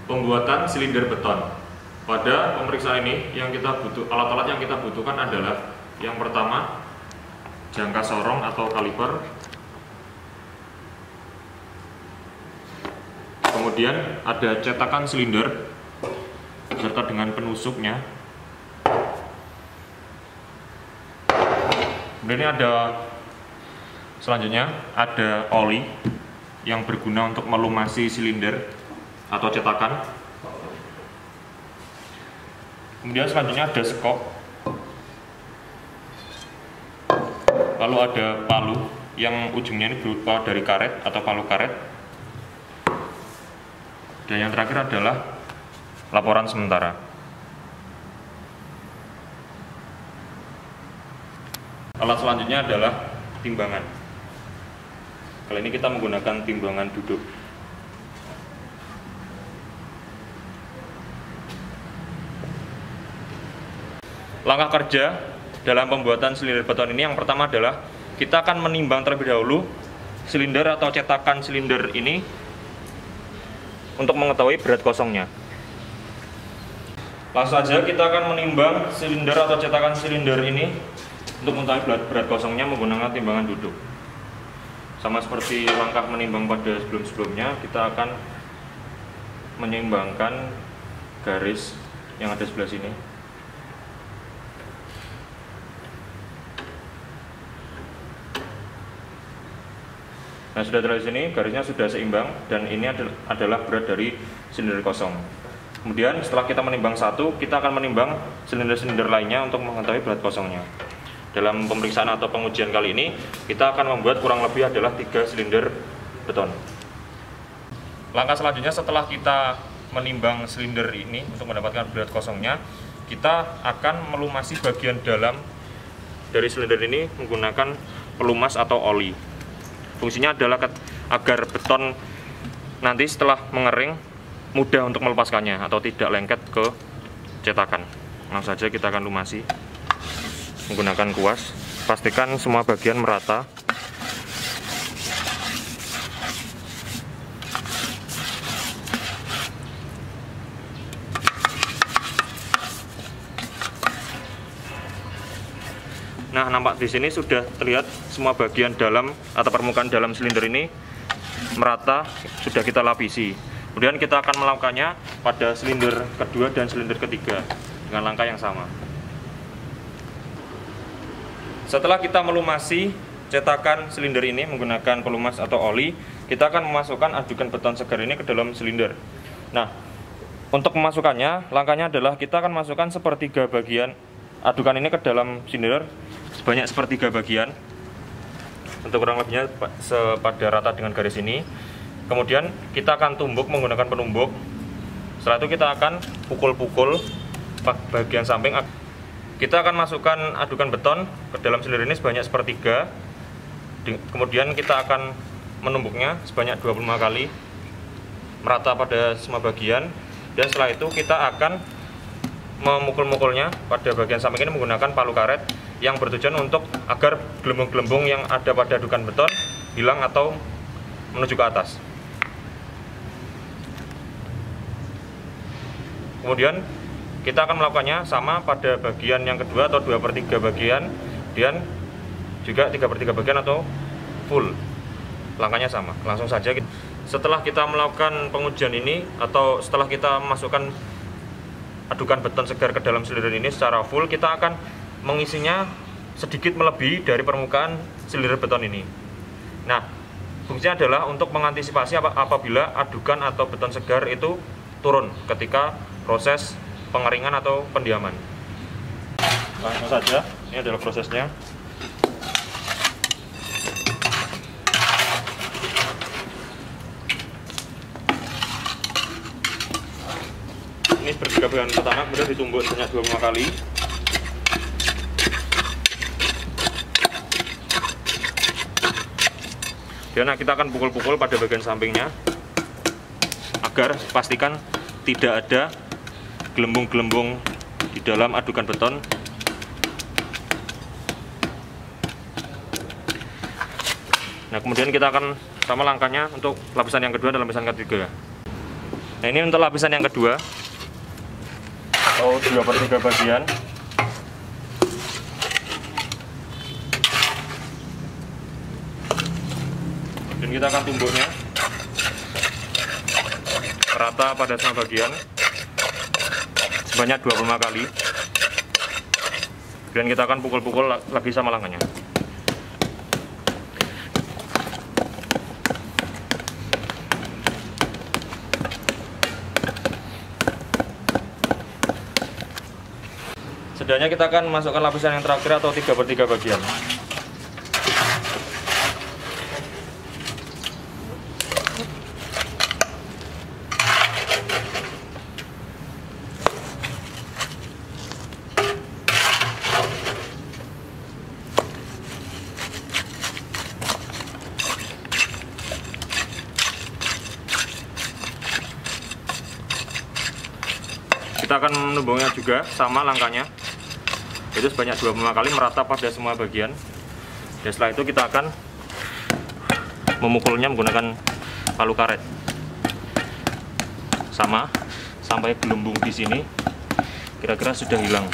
Pembuatan silinder beton. Pada pemeriksaan ini alat-alat yang kita butuhkan adalah yang pertama jangka sorong atau kaliper, kemudian ada cetakan silinder beserta dengan penusuknya. Kemudian selanjutnya ada oli yang berguna untuk melumasi silinder atau cetakan. Kemudian selanjutnya ada sekop, lalu ada palu yang ujungnya ini berupa dari karet atau palu karet, dan yang terakhir adalah laporan sementara. Alat selanjutnya adalah timbangan. Kali ini kita menggunakan timbangan duduk. Langkah kerja dalam pembuatan silinder beton ini yang pertama adalah kita akan menimbang terlebih dahulu silinder atau cetakan silinder ini untuk mengetahui berat kosongnya. Langsung saja kita akan menimbang silinder atau cetakan silinder ini untuk mengetahui berat kosongnya menggunakan timbangan duduk. Sama seperti langkah menimbang pada sebelum-sebelumnya, kita akan menyeimbangkan garis yang ada sebelah sini. Nah, sudah terlihat di sini garisnya sudah seimbang dan ini adalah berat dari silinder kosong. Kemudian setelah kita menimbang satu, kita akan menimbang silinder-silinder lainnya untuk mengetahui berat kosongnya. Dalam pemeriksaan atau pengujian kali ini, kita akan membuat kurang lebih adalah 3 silinder beton. Langkah selanjutnya setelah kita menimbang silinder ini untuk mendapatkan berat kosongnya, kita akan melumasi bagian dalam dari silinder ini menggunakan pelumas atau oli. Fungsinya adalah agar beton nanti setelah mengering mudah untuk melepaskannya atau tidak lengket ke cetakan. Langsung saja kita akan lumasi menggunakan kuas. Pastikan semua bagian merata. Nah, nampak di sini sudah terlihat semua bagian dalam atau permukaan dalam silinder ini merata, sudah kita lapisi. Kemudian kita akan melakukannya pada silinder kedua dan silinder ketiga dengan langkah yang sama. Setelah kita melumasi cetakan silinder ini menggunakan pelumas atau oli, kita akan memasukkan adukan beton segar ini ke dalam silinder. Nah, untuk memasukkannya, langkahnya adalah kita akan masukkan sepertiga bagian adukan ini ke dalam silinder sebanyak sepertiga bagian untuk kurang lebihnya sepada rata dengan garis ini. Kemudian kita akan tumbuk menggunakan penumbuk. Setelah itu kita akan pukul-pukul bagian samping. Kita akan masukkan adukan beton ke dalam silinder ini sebanyak sepertiga. Kemudian kita akan menumbuknya sebanyak 25 kali merata pada semua bagian. Dan setelah itu kita akan memukul-mukulnya pada bagian samping ini menggunakan palu karet yang bertujuan untuk agar gelembung-gelembung yang ada pada adukan beton hilang atau menuju ke atas. Kemudian kita akan melakukannya sama pada bagian yang kedua atau 2/3 bagian dan juga 3/3 bagian atau full. Langkahnya sama. Langsung saja setelah kita melakukan pengujian ini atau setelah kita memasukkan adukan beton segar ke dalam silinder ini secara full, kita akan mengisinya sedikit melebihi dari permukaan silinder beton ini. Nah, fungsinya adalah untuk mengantisipasi apabila adukan atau beton segar itu turun ketika proses pengeringan atau pendiaman. Langsung saja, ini adalah prosesnya. Ini sepertiga bagian pertama, kemudian ditumbuk sebanyak 25 kali. Dan kita akan pukul-pukul pada bagian sampingnya agar pastikan tidak ada gelembung-gelembung di dalam adukan beton. Nah, kemudian kita akan sama langkahnya untuk lapisan yang kedua dan lapisan ketiga. Nah, ini untuk lapisan yang kedua atau 2/3 bagian. Dan kita akan tumbuknya rata pada semua bagian sebanyak 25 kali. Dan kita akan pukul-pukul lagi sama langkahnya. Selanjutnya kita akan masukkan lapisan yang terakhir atau 3/3 bagian. Kita akan menumbuknya juga sama langkahnya, itu sebanyak 25 kali merata pada semua bagian. Dan setelah itu kita akan memukulnya menggunakan palu karet sama sampai gelembung di sini kira-kira sudah hilang.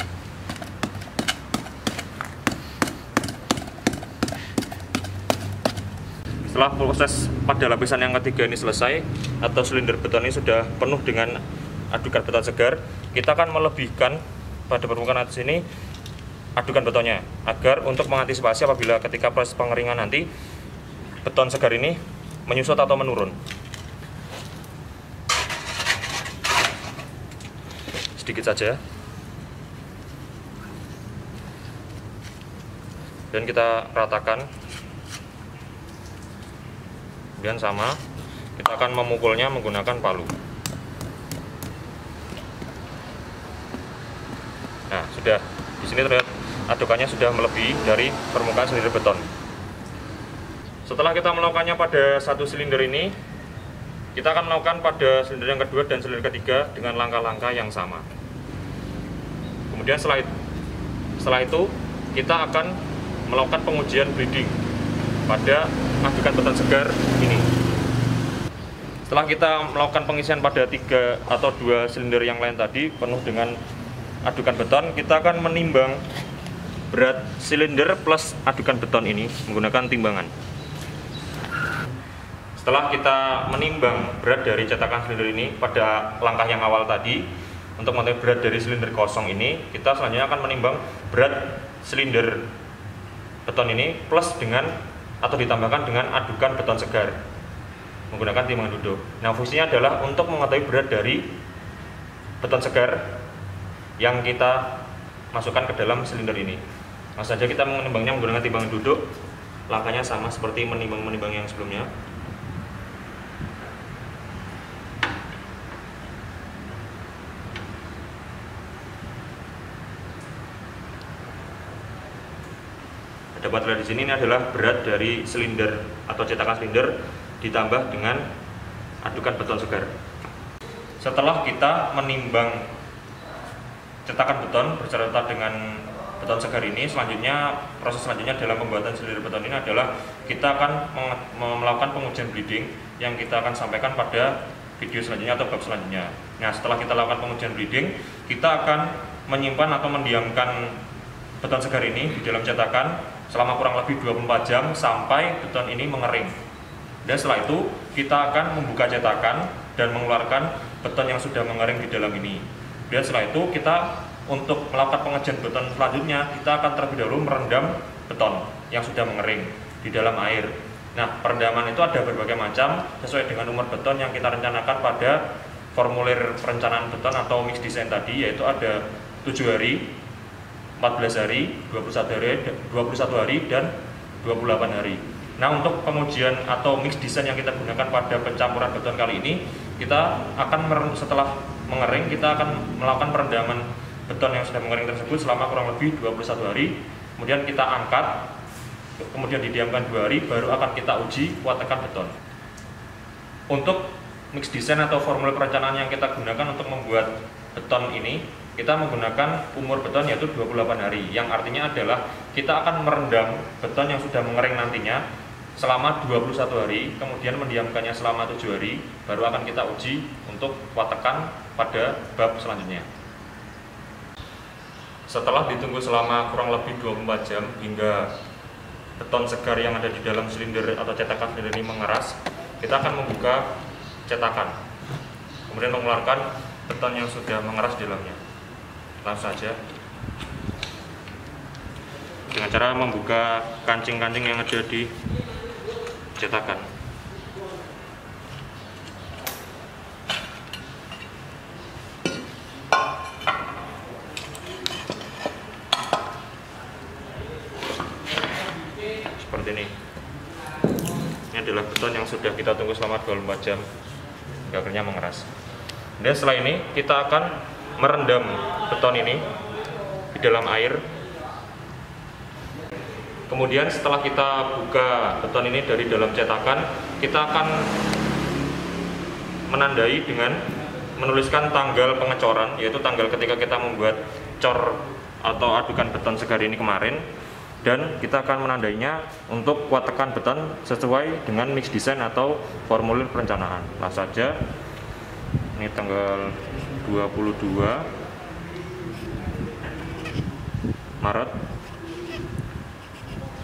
Setelah proses pada lapisan yang ketiga ini selesai atau silinder beton ini sudah penuh dengan adukan beton segar, kita akan melebihkan pada permukaan atas ini adukan betonnya agar untuk mengantisipasi apabila ketika proses pengeringan nanti beton segar ini menyusut atau menurun. Sedikit saja. Dan kita ratakan. Kemudian sama, kita akan memukulnya menggunakan palu. Nah, sudah di sini terlihat adukannya sudah melebihi dari permukaan silinder beton. Setelah kita melakukannya pada satu silinder ini, kita akan melakukan pada silinder yang kedua dan silinder ketiga dengan langkah-langkah yang sama. Kemudian setelah itu kita akan melakukan pengujian bleeding pada adukan beton segar ini. Setelah kita melakukan pengisian pada 3 atau 2 silinder yang lain tadi penuh dengan adukan beton, kita akan menimbang berat silinder plus adukan beton ini menggunakan timbangan. Setelah kita menimbang berat dari cetakan silinder ini pada langkah yang awal tadi, untuk mengetahui berat dari silinder kosong ini, kita selanjutnya akan menimbang berat silinder beton ini plus dengan atau ditambahkan dengan adukan beton segar menggunakan timbangan duduk. Nah, fungsinya adalah untuk mengetahui berat dari beton segar yang kita masukkan ke dalam silinder ini. Langsung saja kita menimbangnya menggunakan timbangan duduk. Langkahnya sama seperti menimbang yang sebelumnya. Dapat terlihat di sini, ini adalah berat dari silinder atau cetakan silinder ditambah dengan adukan beton segar. Setelah kita menimbang cetakan beton berserta dengan beton segar ini, proses selanjutnya dalam pembuatan silinder beton ini adalah kita akan melakukan pengujian bleeding yang kita akan sampaikan pada video selanjutnya atau bab selanjutnya. Nah, setelah kita lakukan pengujian bleeding, kita akan menyimpan atau mendiamkan beton segar ini di dalam cetakan selama kurang lebih 24 jam sampai beton ini mengering. Dan setelah itu kita akan membuka cetakan dan mengeluarkan beton yang sudah mengering di dalam ini. Dan setelah itu kita untuk melakukan pengujian beton selanjutnya, kita akan terlebih dahulu merendam beton yang sudah mengering di dalam air. Nah, perendaman itu ada berbagai macam sesuai dengan umur beton yang kita rencanakan pada formulir perencanaan beton atau mix design tadi, yaitu ada 7 hari, 14 hari, 21 hari, dan 28 hari. Nah, untuk pengujian atau mix design yang kita gunakan pada pencampuran beton kali ini, kita akan setelah mengering, kita akan melakukan perendaman beton yang sudah mengering tersebut selama kurang lebih 21 hari. Kemudian kita angkat, kemudian didiamkan 2 hari, baru akan kita uji kuat tekan beton. Untuk mix design atau formula perencanaan yang kita gunakan untuk membuat beton ini, kita menggunakan umur beton yaitu 28 hari, yang artinya adalah kita akan merendam beton yang sudah mengering nantinya selama 21 hari, kemudian mendiamkannya selama 7 hari, baru akan kita uji untuk watekan pada bab selanjutnya. Setelah ditunggu selama kurang lebih 24 jam hingga beton segar yang ada di dalam silinder atau cetakan silinder ini mengeras, kita akan membuka cetakan, kemudian mengeluarkan beton yang sudah mengeras di dalamnya. Langsung saja dengan cara membuka kancing-kancing yang ada di cetakan. Seperti ini. Ini adalah beton yang sudah kita tunggu selama 24 jam hingga akhirnya mengeras. Dan setelah ini kita akan merendam beton ini di dalam air. Kemudian setelah kita buka beton ini dari dalam cetakan, kita akan menandai dengan menuliskan tanggal pengecoran, yaitu tanggal ketika kita membuat cor atau adukan beton segar ini kemarin, dan kita akan menandainya untuk watekan beton sesuai dengan mix design atau formulir perencanaan. Langsung saja, ini tanggal 22 Maret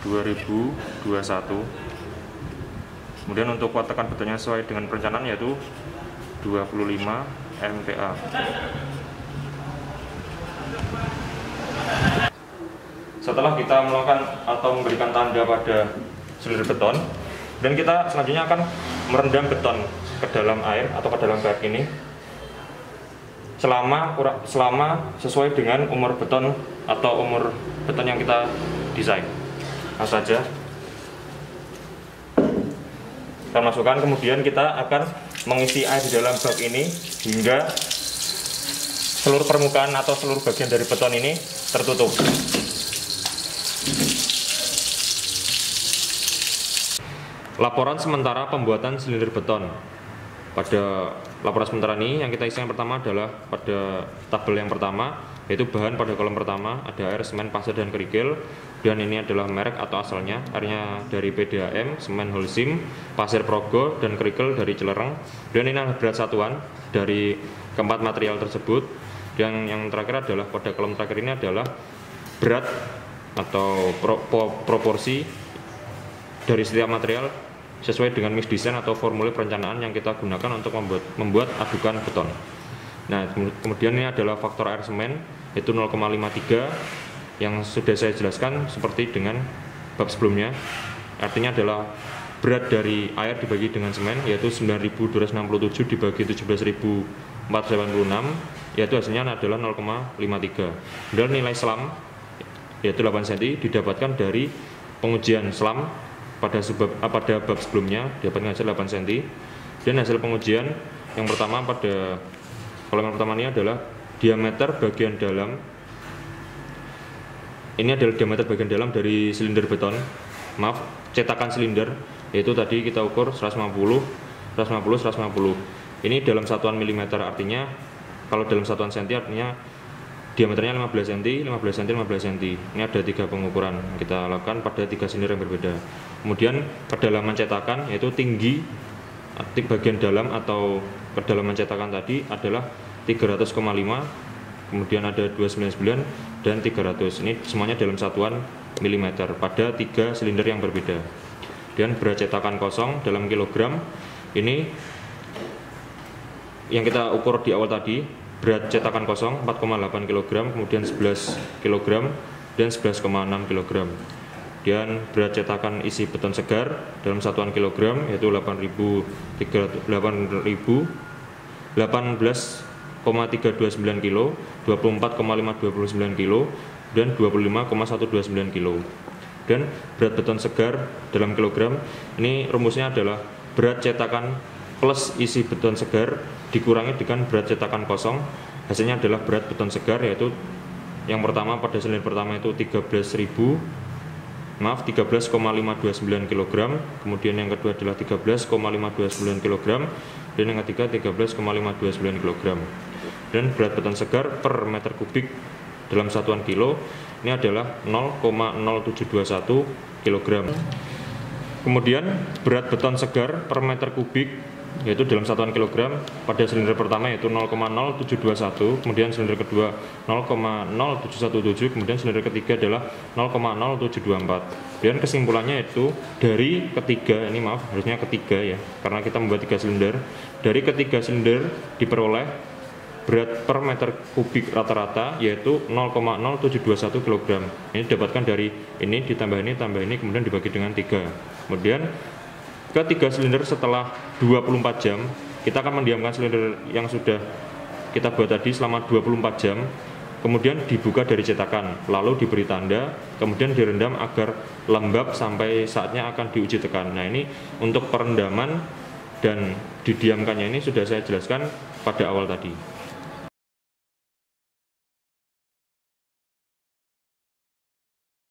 2021. Kemudian untuk watekan betonnya sesuai dengan perencanaan yaitu 25 MPa. Setelah kita melakukan atau memberikan tanda pada silinder beton, dan kita selanjutnya akan merendam beton ke dalam air atau ke dalam bak ini selama sesuai dengan umur beton atau umur beton yang kita desain. Langsung saja kita masukkan, kemudian kita akan mengisi air di dalam bak ini hingga seluruh permukaan atau seluruh bagian dari beton ini tertutup. Laporan sementara pembuatan silinder beton. Pada laporan sementara ini yang kita isi yang pertama adalah pada tabel yang pertama, yaitu bahan pada kolom pertama ada air, semen, pasir, dan kerikil. Dan ini adalah merek atau asalnya, airnya dari PDAM, semen Holcim, pasir Progo, dan kerikil dari Cilereng. Dan ini adalah berat satuan dari keempat material tersebut. Dan yang terakhir adalah pada kolom terakhir ini adalah berat atau proporsi dari setiap material sesuai dengan mix design atau formulir perencanaan yang kita gunakan untuk membuat adukan beton. Nah, kemudian ini adalah faktor air semen, yaitu 0,53 yang sudah saya jelaskan seperti dengan bab sebelumnya. Artinya adalah berat dari air dibagi dengan semen, yaitu 9.267 dibagi 17.486, yaitu hasilnya adalah 0,53. Dan nilai selam, yaitu 8 cm, didapatkan dari pengujian selam pada bab sebelumnya, dapatkan hasil 8 cm. Dan hasil pengujian yang pertama pada kolom yang pertama ini adalah diameter bagian dalam. Ini adalah diameter bagian dalam dari silinder beton, cetakan silinder, yaitu tadi kita ukur 150, 150, 150. Ini dalam satuan milimeter, artinya kalau dalam satuan senti artinya diameternya 15 cm, 15 cm, 15 cm. Ini ada 3 pengukuran kita lakukan pada 3 silinder yang berbeda. Kemudian kedalaman cetakan, yaitu tinggi bagian dalam atau kedalaman cetakan tadi adalah 300,5, kemudian ada 299 dan 300. Ini semuanya dalam satuan milimeter pada 3 silinder yang berbeda. Dan berat cetakan kosong dalam kilogram, ini yang kita ukur di awal tadi, berat cetakan kosong 4,8 kg, kemudian 11 kg dan 11,6 kg. Dan berat cetakan isi beton segar dalam satuan kilogram yaitu 18,329 kg, 24,529 kg, dan 25,129 kg. Dan berat beton segar dalam kilogram, ini rumusnya adalah berat cetakan plus isi beton segar dikurangi dengan berat cetakan kosong. Hasilnya adalah berat beton segar, yaitu yang pertama pada silinder pertama itu 13,529 kg, kemudian yang kedua adalah 13,529 kg, dan yang ketiga 13,529 kg. Dan berat beton segar per meter kubik dalam satuan kilo ini adalah 0,0721 kg. Kemudian berat beton segar per meter kubik yaitu dalam satuan kilogram pada silinder pertama yaitu 0,0721, kemudian silinder kedua 0,0717, kemudian silinder ketiga adalah 0,0724. Kemudian kesimpulannya itu dari ketiga, ini maaf harusnya ketiga ya, karena kita membuat 3 silinder. Dari ketiga silinder diperoleh berat per meter kubik rata-rata yaitu 0,0721 kg. Ini didapatkan dari ini ditambah ini tambah ini kemudian dibagi dengan 3. Kemudian ketiga silinder setelah 24 jam kita akan mendiamkan silinder yang sudah kita buat tadi selama 24 jam, kemudian dibuka dari cetakan, lalu diberi tanda, kemudian direndam agar lembab sampai saatnya akan diuji tekan. Nah, ini untuk perendaman dan didiamkannya ini sudah saya jelaskan pada awal tadi.